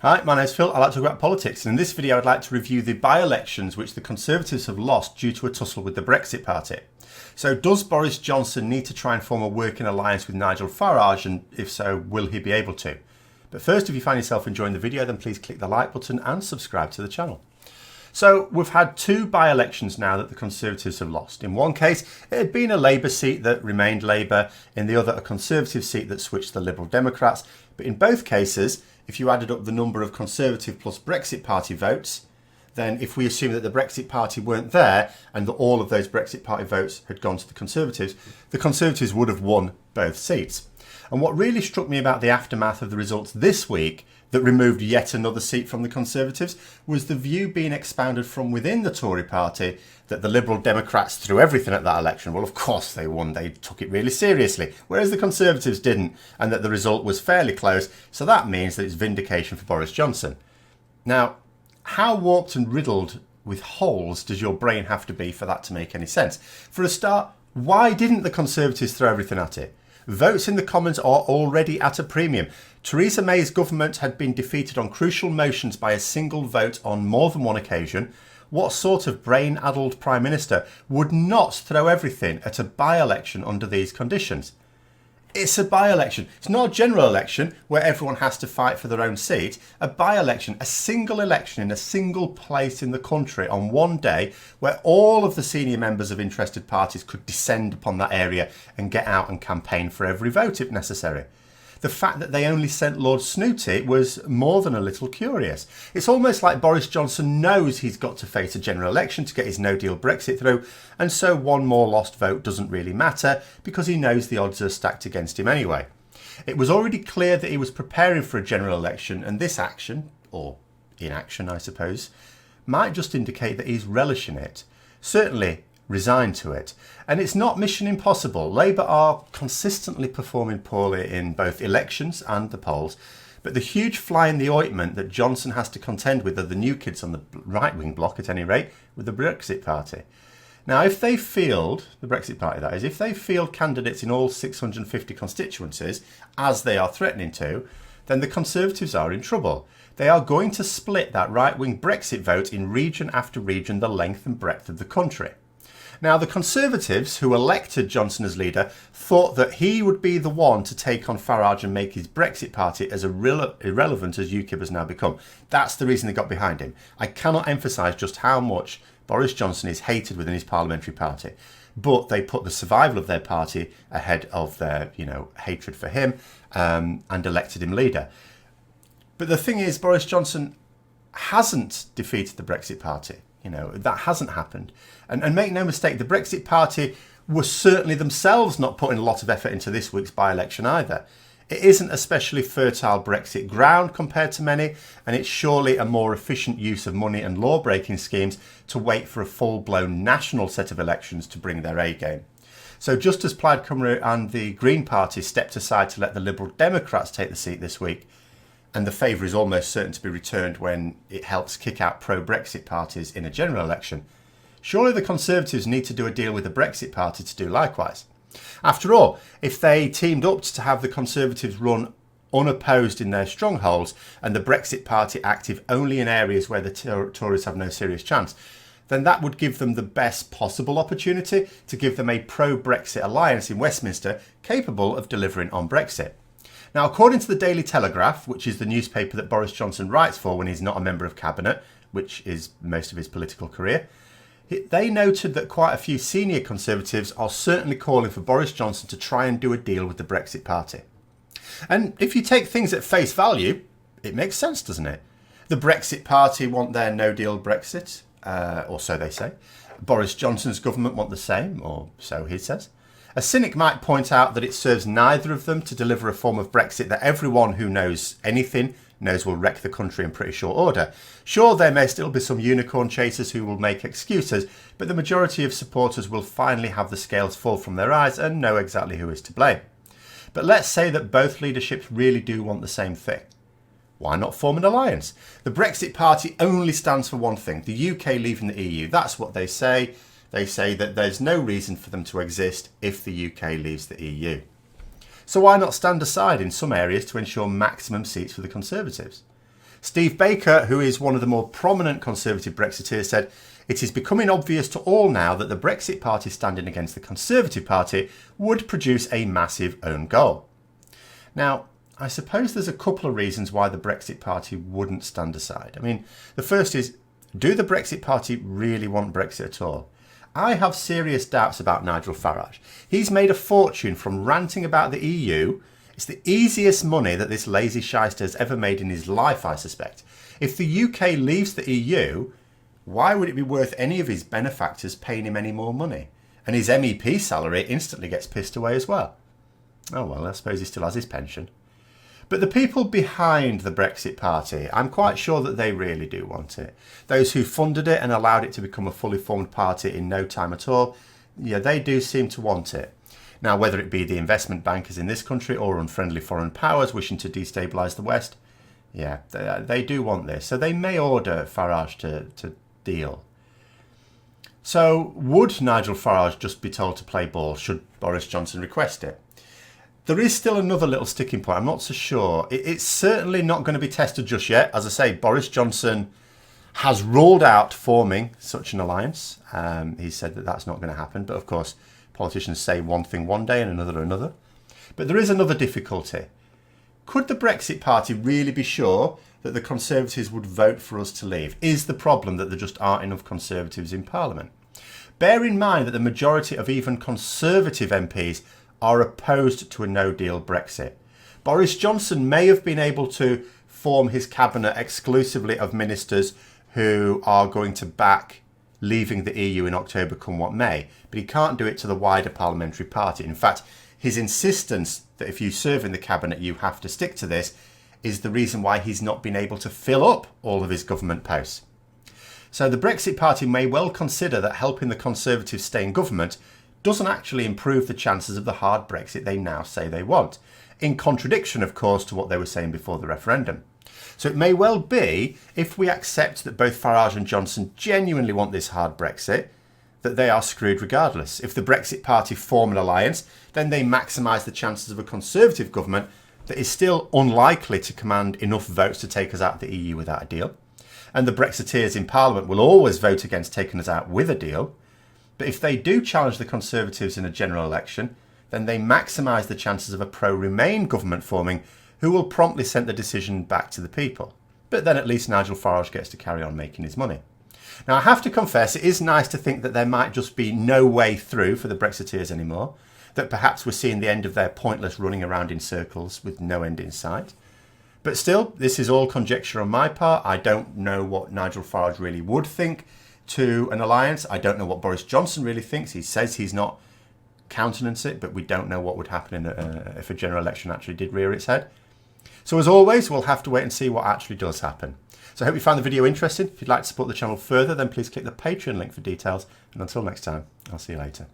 Hi, my name's Phil. I like to talk about politics, and in this video I'd like to review the by-elections which the Conservatives have lost due to a tussle with the Brexit Party. So does Boris Johnson need to try and form a working alliance with Nigel Farage, and if so, will he be able to? But first, if you find yourself enjoying the video, then please click the like button and subscribe to the channel. So we've had two by-elections now that the Conservatives have lost. In one case, it had been a Labour seat that remained Labour, in the other a Conservative seat that switched to the Liberal Democrats. But in both cases, if you added up the number of Conservative plus Brexit Party votes, then if we assume that the Brexit Party weren't there and that all of those Brexit Party votes had gone to the Conservatives would have won both seats. And what really struck me about the aftermath of the results this week that removed yet another seat from the Conservatives was the view being expounded from within the Tory party that the Liberal Democrats threw everything at that election. Well, of course they won. They took it really seriously, whereas the Conservatives didn't, and that the result was fairly close. So that means that it's vindication for Boris Johnson. Now, how warped and riddled with holes does your brain have to be for that to make any sense? For a start, why didn't the Conservatives throw everything at it? Votes in the Commons are already at a premium. Theresa May's government had been defeated on crucial motions by a single vote on more than one occasion. What sort of brain-addled Prime Minister would not throw everything at a by-election under these conditions? It's a by-election. It's not a general election where everyone has to fight for their own seat. A by-election, a single election in a single place in the country on one day where all of the senior members of interested parties could descend upon that area and get out and campaign for every vote if necessary. The fact that they only sent Lord Snooty was more than a little curious. It's almost like Boris Johnson knows he's got to face a general election to get his no-deal Brexit through, and so one more lost vote doesn't really matter because he knows the odds are stacked against him anyway. It was already clear that he was preparing for a general election, and this action, or inaction I suppose, might just indicate that he's relishing it. Certainly resigned to it. And it's not mission impossible. Labour are consistently performing poorly in both elections and the polls, but the huge fly in the ointment that Johnson has to contend with are the new kids on the right-wing bloc, at any rate, with the Brexit Party. Now, if they field, the Brexit Party that is, if they field candidates in all 650 constituencies, as they are threatening to, then the Conservatives are in trouble. They are going to split that right-wing Brexit vote in region after region the length and breadth of the country. Now, the Conservatives, who elected Johnson as leader, thought that he would be the one to take on Farage and make his Brexit Party as irrelevant as UKIP has now become. That's the reason they got behind him. I cannot emphasise just how much Boris Johnson is hated within his parliamentary party. But they put the survival of their party ahead of their, hatred for him and elected him leader. But the thing is, Boris Johnson hasn't defeated the Brexit Party. That hasn't happened. And make no mistake, the Brexit Party were certainly themselves not putting a lot of effort into this week's by-election either. It isn't especially fertile Brexit ground compared to many, and it's surely a more efficient use of money and law-breaking schemes to wait for a full-blown national set of elections to bring their A-game. So just as Plaid Cymru and the Green Party stepped aside to let the Liberal Democrats take the seat this week, and the favour is almost certain to be returned when it helps kick out pro-Brexit parties in a general election, surely the Conservatives need to do a deal with the Brexit Party to do likewise. After all, if they teamed up to have the Conservatives run unopposed in their strongholds and the Brexit Party active only in areas where the Tories have no serious chance, then that would give them the best possible opportunity to give them a pro-Brexit alliance in Westminster capable of delivering on Brexit. Now, according to the Daily Telegraph, which is the newspaper that Boris Johnson writes for when he's not a member of cabinet, which is most of his political career, they noted that quite a few senior Conservatives are certainly calling for Boris Johnson to try and do a deal with the Brexit Party. And if you take things at face value, it makes sense, doesn't it? The Brexit Party want their no-deal Brexit, or so they say. Boris Johnson's government want the same, or so he says. A cynic might point out that it serves neither of them to deliver a form of Brexit that everyone who knows anything knows will wreck the country in pretty short order. Sure, there may still be some unicorn chasers who will make excuses, but the majority of supporters will finally have the scales fall from their eyes and know exactly who is to blame. But let's say that both leaderships really do want the same thing. Why not form an alliance? The Brexit Party only stands for one thing, the UK leaving the EU. That's what they say. They say that there's no reason for them to exist if the UK leaves the EU. So why not stand aside in some areas to ensure maximum seats for the Conservatives? Steve Baker, who is one of the more prominent Conservative Brexiteers, said, "It is becoming obvious to all now that the Brexit Party standing against the Conservative Party would produce a massive own goal." Now, I suppose there's a couple of reasons why the Brexit Party wouldn't stand aside. I mean, the first is, do the Brexit Party really want Brexit at all? I have serious doubts about Nigel Farage. He's made a fortune from ranting about the EU. It's the easiest money that this lazy shyster has ever made in his life, I suspect. If the UK leaves the EU, why would it be worth any of his benefactors paying him any more money? And his MEP salary instantly gets pissed away as well. Oh well, I suppose he still has his pension. But the people behind the Brexit Party, I'm quite sure that they really do want it. Those who funded it and allowed it to become a fully formed party in no time at all, yeah, they do seem to want it. Now, whether it be the investment bankers in this country or unfriendly foreign powers wishing to destabilise the West, yeah, they do want this. So they may order Farage to deal. So would Nigel Farage just be told to play ball should Boris Johnson request it? There is still another little sticking point. I'm not so sure. It's certainly not going to be tested just yet. As I say, Boris Johnson has ruled out forming such an alliance. He said that that's not going to happen. But of course, politicians say one thing one day and another. But there is another difficulty. Could the Brexit Party really be sure that the Conservatives would vote for us to leave? Is the problem that there just aren't enough Conservatives in Parliament? Bear in mind that the majority of even Conservative MPs are opposed to a no-deal Brexit. Boris Johnson may have been able to form his cabinet exclusively of ministers who are going to back leaving the EU in October come what may, but he can't do it to the wider parliamentary party. In fact, his insistence that if you serve in the cabinet you have to stick to this is the reason why he's not been able to fill up all of his government posts. So the Brexit Party may well consider that helping the Conservatives stay in government doesn't actually improve the chances of the hard Brexit they now say they want, in contradiction, of course, to what they were saying before the referendum. So it may well be, if we accept that both Farage and Johnson genuinely want this hard Brexit, that they are screwed regardless. If the Brexit Party form an alliance, then they maximise the chances of a Conservative government that is still unlikely to command enough votes to take us out of the EU without a deal. And the Brexiteers in Parliament will always vote against taking us out with a deal. But if they do challenge the Conservatives in a general election, then they maximise the chances of a pro-Remain government forming who will promptly send the decision back to the people. But then at least Nigel Farage gets to carry on making his money. Now, I have to confess, it is nice to think that there might just be no way through for the Brexiteers anymore, that perhaps we're seeing the end of their pointless running around in circles with no end in sight. But still, this is all conjecture on my part. I don't know what Nigel Farage really would think to an alliance. I don't know what Boris Johnson really thinks. He says he's not countenance it, but we don't know what would happen if a general election actually did rear its head. So as always, we'll have to wait and see what actually does happen. So I hope you found the video interesting. If you'd like to support the channel further, then please click the Patreon link for details. And until next time, I'll see you later.